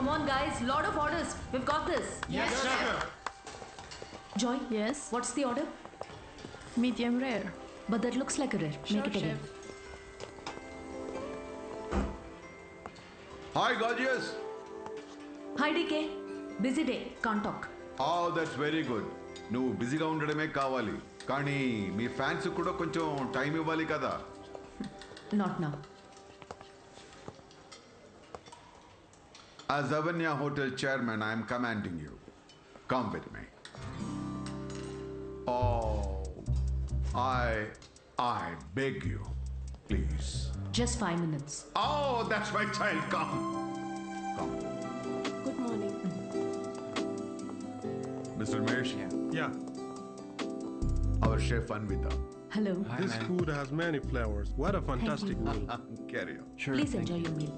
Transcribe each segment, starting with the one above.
Come on, guys. Lot of orders. We've got this. Yes, chef. Joy. Yes. What's the order? Medium rare. But that looks like a rare. Sure, Make it again. chef. Hi, gorgeous. Hi, DK. Busy day. Can't talk. Oh, that's very good. నువ్వు బిజీగా ఉండడమే కావాలి కానీ మీ fans కూడా కొంచెం time ఇవ్వాలి కదా. Not now. As Avanya Hotel chairman, I am commanding you. Come with me. Oh, I beg you, please. Just 5 minutes. Oh, that's my child. Come. Good morning. Mr. Mesh, Yeah, our chef Anvita. Hello. this food has many flavors. What a fantastic meal. Carry on. Please enjoy your meal.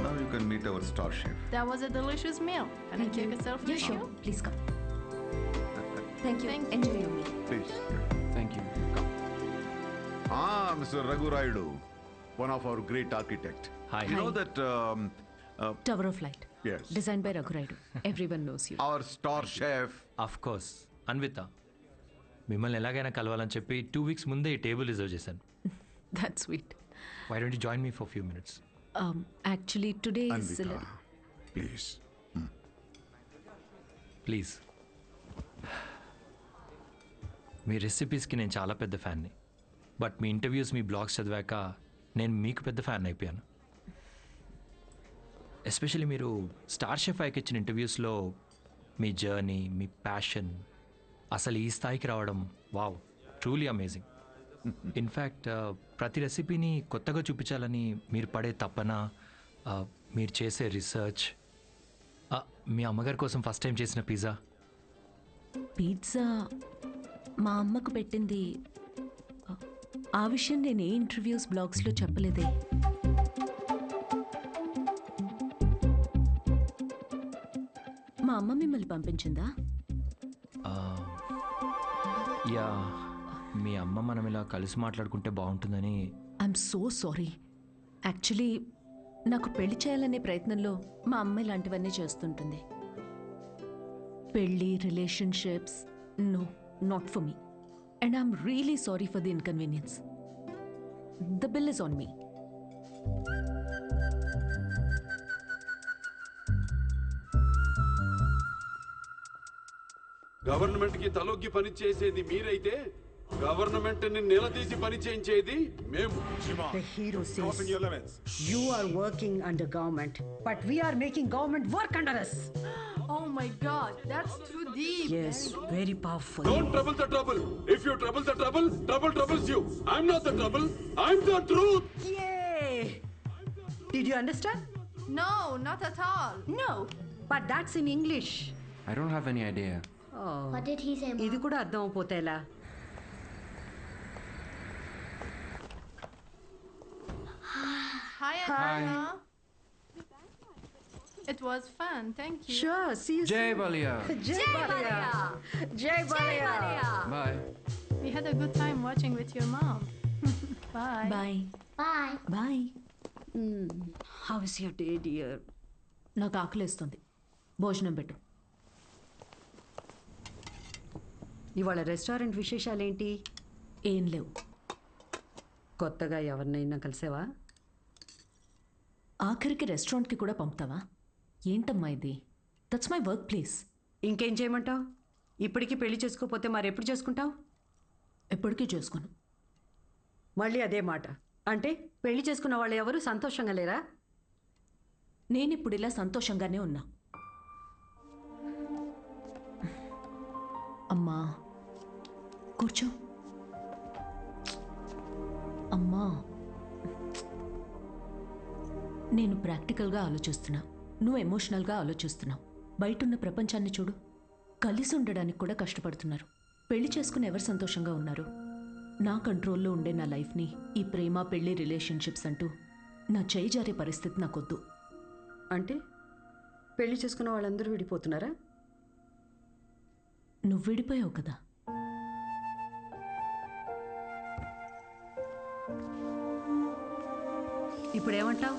Now you can meet our star chef. That was a delicious meal. Can I take a selfie? Yeah, with sure. you? Please come. Thank you. Thank you. Enjoy your meal. Please. Thank you. Mr. Raghu Raidu, one of our great architect. Hi. You know that Tower of Light. yes, Designed by Raghu Raidu. Everyone knows you. our star chef. Of course Anvita మిమ్మల్ని ఎలాగైనా కలవాలని చెప్పి 2 weeks ముందే ఈ table reserve చేశాను. That's sweet. Why don't you join me for few minutes? Actually, today is... Anvita, please. Please. మీ రెసిపీస్కి నేను చాలా పెద్ద ఫ్యాన్ని, బట్ మీ ఇంటర్వ్యూస్ మీ బ్లాగ్స్ చదివాక నేను మీకు పెద్ద ఫ్యాన్ అయిపోయాను. ఎస్పెషల్లీ మీరు స్టార్ షెఫ్ ఐకి ఇచ్చిన ఇంటర్వ్యూస్లో మీ జర్నీ, మీ ప్యాషన్, అసలు ఈ స్థాయికి రావడం వావ్, ట్రూలీ అమేజింగ్. ఇన్ఫ్యాక్ట్ ప్రతి రెసిపీని కొత్తగా చూపించాలని మీరు పడే తపన, మీరు చేసే రీసెర్చ్, మీ అమ్మగారి కోసం ఫస్ట్ టైం చేసిన పిజ్జా. పిజ్జా మా అమ్మకు పెట్టింది. ఆ విషయం నేను ఏ ఇంటర్వ్యూస్ బ్లాగ్స్లో చెప్పలేదే. మా అమ్మ మిమ్మల్ని పంపించిందా? యా, మీ అమ్మ మనం ఇలా కలిసి మాట్లాడుకుంటే బాగుంటుందని. I'm so sorry. యాక్చువల్లీ నాకు పెళ్లి చేయాలనే ప్రయత్నంలో మా అమ్మ ఇలాంటివన్నీ చేస్తుంటుంది. పెళ్ళి, relationships, no, not for me. And I'm really sorry for the inconvenience. The bill is on me. Government కి తలొగ్గి పని చేసేది మీరైతే గవర్నమెంట్ ని నిలదీసి పని చేయించేది మేము. The hero says you are working under government, but we are making government work under us. Oh my God, that's too deep. Yes, very powerful. Don't trouble the trouble. If you trouble the trouble, trouble troubles you. I'm not the trouble. I'm the truth. Yay! Did you understand? No, not at all. No, but that's in English. I don't have any idea. Oh, What did he say, ఇది Mom? కూడా అర్థం అయిపోతే ఎలా? Hi, Anna. It was fun. Thank you. Sure, see you Jai soon. Balia. Jai Balia. Jai Balia. Bye. We had a good time watching with your mom. Bye. Bye Bye. Bye. How is your day, dear? నాకు ఆకలేస్తుంది. భోజనం పెట్టు. ఇవాళ restaurant విశేషాలేంటి? ఏం లేవు. కొత్తగా ఎవరినైనా కలిసావా? ఆఖరికి రెస్టారెంట్కి కూడా పంపుతావా? ఏంటమ్మా ఇది? That's my work place. ఇంకేం చేయమంటావు? ఇప్పటికీ పెళ్లి చేసుకోకపోతే మరి ఎప్పుడు చేసుకుంటావు? ఎప్పటికీ చేసుకోను. మళ్ళీ అదే మాట. అంటే పెళ్లి చేసుకున్న వాళ్ళు ఎవరు సంతోషంగా లేరా? నేను ఇప్పుడు ఇలా సంతోషంగానే ఉన్నా. అమ్మా కూర్చో. అమ్మా, నేను ప్రాక్టికల్గా ఆలోచిస్తున్నా, నువ్వు ఎమోషనల్గా ఆలోచిస్తున్నావు. బయటున్న ప్రపంచాన్ని చూడు, కలిసి ఉండడానికి కూడా కష్టపడుతున్నారు. పెళ్లి చేసుకుని ఎవరు సంతోషంగా ఉన్నారు? నా కంట్రోల్లో ఉండే నా లైఫ్ని ఈ ప్రేమ, పెళ్లి, రిలేషన్షిప్స్ అంటూ నా చేయి జారే పరిస్థితి నాకొద్దు. అంటే పెళ్లి చేసుకున్న వాళ్ళందరూ విడిపోతున్నారా? నువ్వు విడిపోయావు కదా. ఇప్పుడేమంటావు?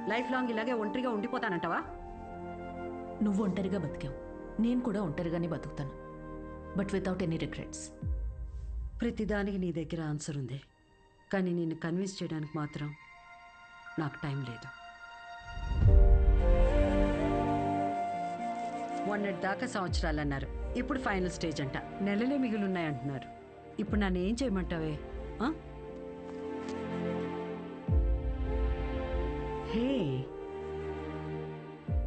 లైఫ్ లాంగ్ ఇలాగే ఒంటరిగా ఉండిపోతానంటావా? నువ్వు ఒంటరిగా బతికావు, నేను కూడా ఒంటరిగానే బతుకుతాను, బట్ వితౌట్ ఎనీ రిగ్రెట్స్. ప్రతిదానికి నీ దగ్గర ఆన్సర్ ఉంది, కానీ నిన్ను కన్విన్స్ చేయడానికి మాత్రం నాకు టైం లేదు. మొన్నటి దాకా సంవత్సరాలు అన్నారు, ఇప్పుడు ఫైనల్ స్టేజ్ అంట. నెలలే మిగిలిన్నాయంటున్నారు. ఇప్పుడు నన్ను ఏం చేయమంటావే? ఆ? హే,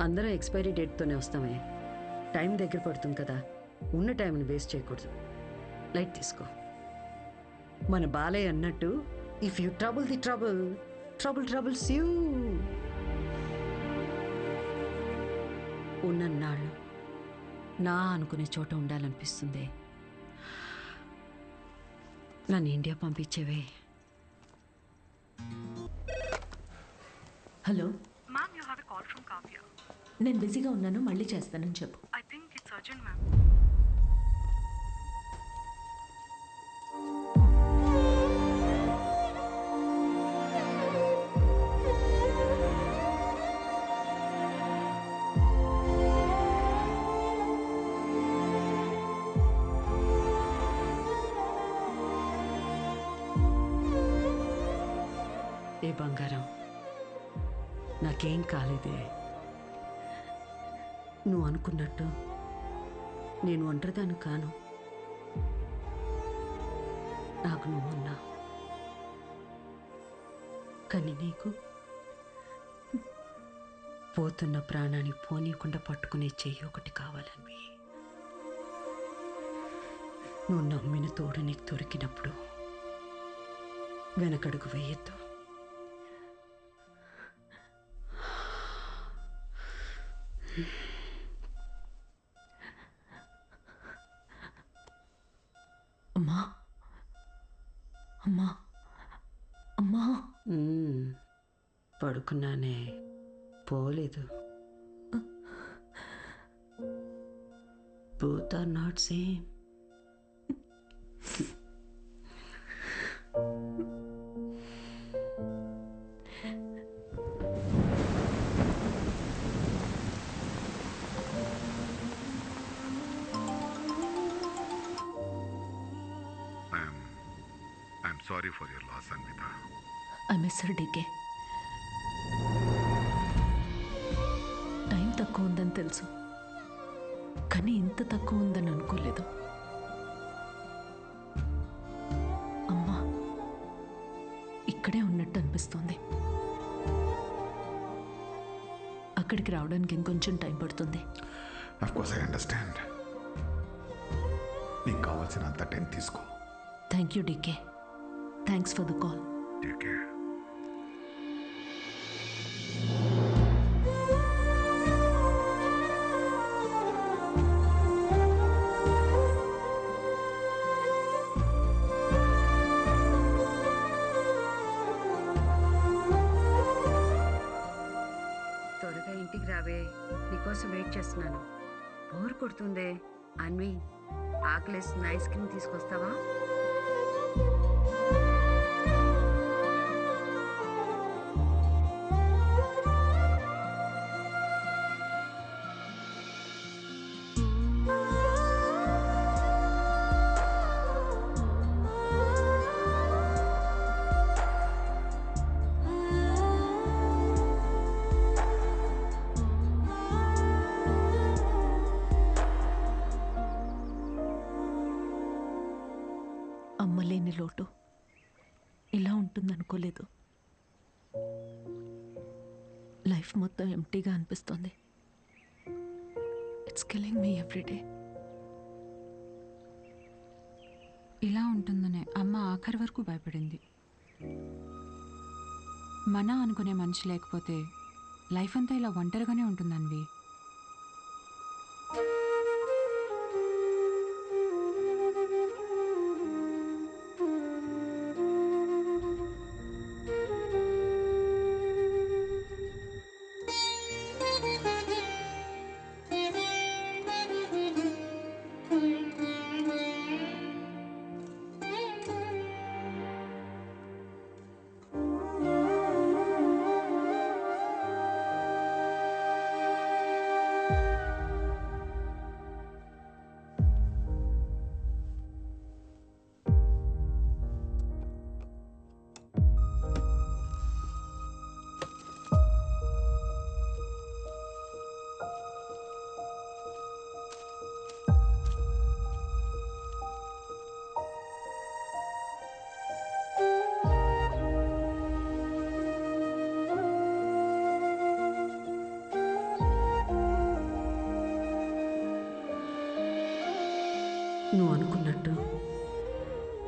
అందరం ఎక్స్పైరీ డేట్తోనే వస్తామే. టైం దగ్గర పడుతుంది కదా, ఉన్న టైంని వేస్ట్ చేయకూడదు. లైట్ తీసుకో. మన బాలయ్య అన్నట్టు, if you trouble the trouble, trouble troubles you. ఉన్నన్నాళ్ళు నా అనుకునే చోట ఉండాలనిపిస్తుంది. నన్ను ఇండియా పంపించేవే. Hello, Ma'am, you have a call from Kavya. నేను బిజీగా ఉన్నాను, మళ్ళీ చేస్తానని చెప్పు. I think it's urgent, ma'am. ఏ బంగారం, నాకేం కాలేదే. నువ్వు అనుకున్నట్టు నేను ఒంటరిదాన్ని కాను. నాకు నువ్వున్నా, కానీ నీకు పోతున్న ప్రాణాన్ని పోనీయకుండా పట్టుకునే చెయ్యి ఒకటి కావాలని. నువ్వు నమ్మిన తోడు నీకు దొరికినప్పుడు వెనకడుగు వేయొద్దు. అమ్మా, అమ్మా, అమ్మా. పడుకున్నానే, పోలేదు. Both are not same. I'm sorry for your loss, Anvita. I miss her DK. Time తక్కువ ఉందని తెలుసు, కానీ ఇంత తక్కువ ఉందని అనుకోలేదు. అమ్మా ఇక్కడే ఉన్నట్టు అనిపిస్తుంది. అక్కడికి రావడానికి ఇంకొంచెం టైం పడుతుంది. Of course, I understand. నీకు కావాల్సినంత టైం తీసుకో. Thank you DK. Thanks for the call. Take care. త్వరగా ఇంటికి రావే, నీకోసం వెయిట్ చేస్తున్నాను. బోర్ కొడుతుందే. అన్వి, ఆకలేస్తుంది, ఐస్ క్రీమ్ తీసుకొస్తావా? అమ్మలేని లోటు ఇలా ఉంటుందనుకోలేదు. లైఫ్ మొత్తం ఎంటీగా అనిపిస్తుంది. It's killing me every day. ఇలా ఉంటుందనే అమ్మ ఆఖరి వరకు భయపడింది. మన అనుకునే మనిషి లేకపోతే లైఫ్ అంతా ఇలా ఒంటరిగానే ఉంటుందన్వి.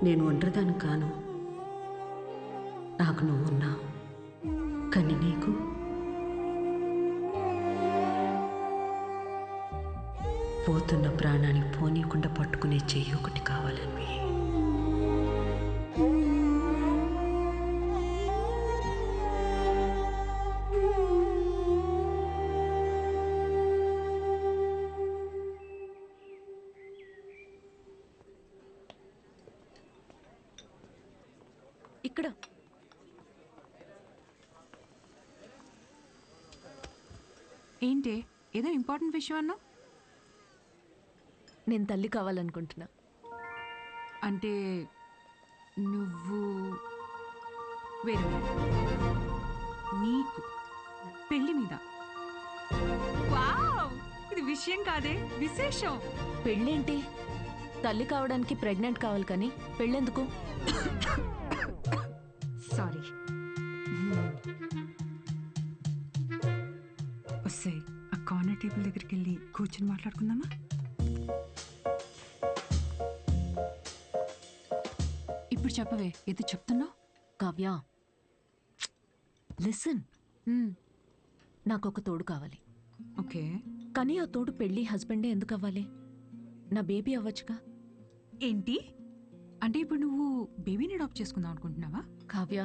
నేను ఒంటరిదాన్ని కాను. నాకు నువ్వు ఉన్నావు, కానీ నీకు పోతున్న ప్రాణాన్ని పోనీయకుండా పట్టుకునే చెయ్యి ఒకటి కావాలని. ఇక్కడ ఏంటి ఏదో ఇంపార్టెంట్ విషయం అన్నావు? నేను తల్లి కావాలనుకుంటున్నా. అంటే నువ్వు వేరే నీకు పెళ్లి మీద. వావ్! ఇది విషయం కాదే, విశేషం. పెళ్ళేంటి? తల్లి కావడానికి ప్రెగ్నెంట్ కావాలి కానీ పెళ్ళెందుకు? సారీ. వస్తే ఆ కార్నర్ టేబుల్ దగ్గరికి వెళ్ళి కూర్చొని మాట్లాడుకుందామా? ఇప్పుడు చెప్పవే, ఏదో చెప్తున్నావు. కావ్య, లిసన్. నాకు ఒక తోడు కావాలి. ఓకే, కానీ ఆ తోడు పెళ్ళి హస్బెండే ఎందుకు అవ్వాలి? నా బేబీ అవ్వచ్చుగా. ఏంటి అంటే ఇప్పుడు నువ్వు బేబీని అడాప్ట్ చేసుకుందాం అనుకుంటున్నావా? కావ్య,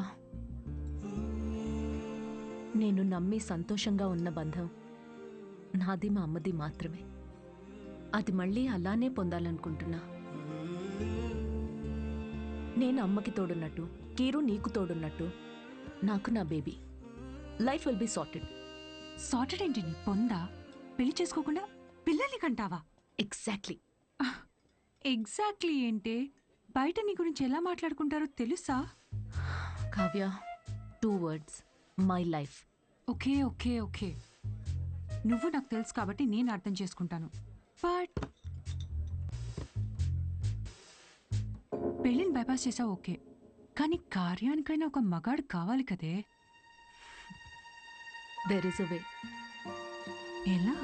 నేను నమ్మి సంతోషంగా ఉన్న బంధం నాది మా అమ్మది మాత్రమే. అది మళ్ళీ అలానే పొందాలనుకుంటున్నా. నేను అమ్మకి తోడున్నట్టు, కీరు నీకు తోడున్నట్టు, నాకు నా baby. Life will be sorted. Sorted ఏంటి నీ పొందా? పెళ్లి చేసుకోకుండా పిల్లల్ని కంటావా? ఎగ్జాక్ట్లీ. ఎగ్జాక్ట్లీ ఏంటే? బయట నీ గురించి ఎలా మాట్లాడుకుంటారో తెలుసా? Kavya, 2 words, my life. Okay okay okay, నువ్వు నాకు తెలుసు కాబట్టి నేను అర్థం చేసుకుంటాను. బట్ పెళ్ళిని బైపాస్ చేసావు ఓకే, కానీ కార్యానికైనా ఒక మగాడు కావాలి కదే. దెర్ ఇస్ అ వే. ఎలా?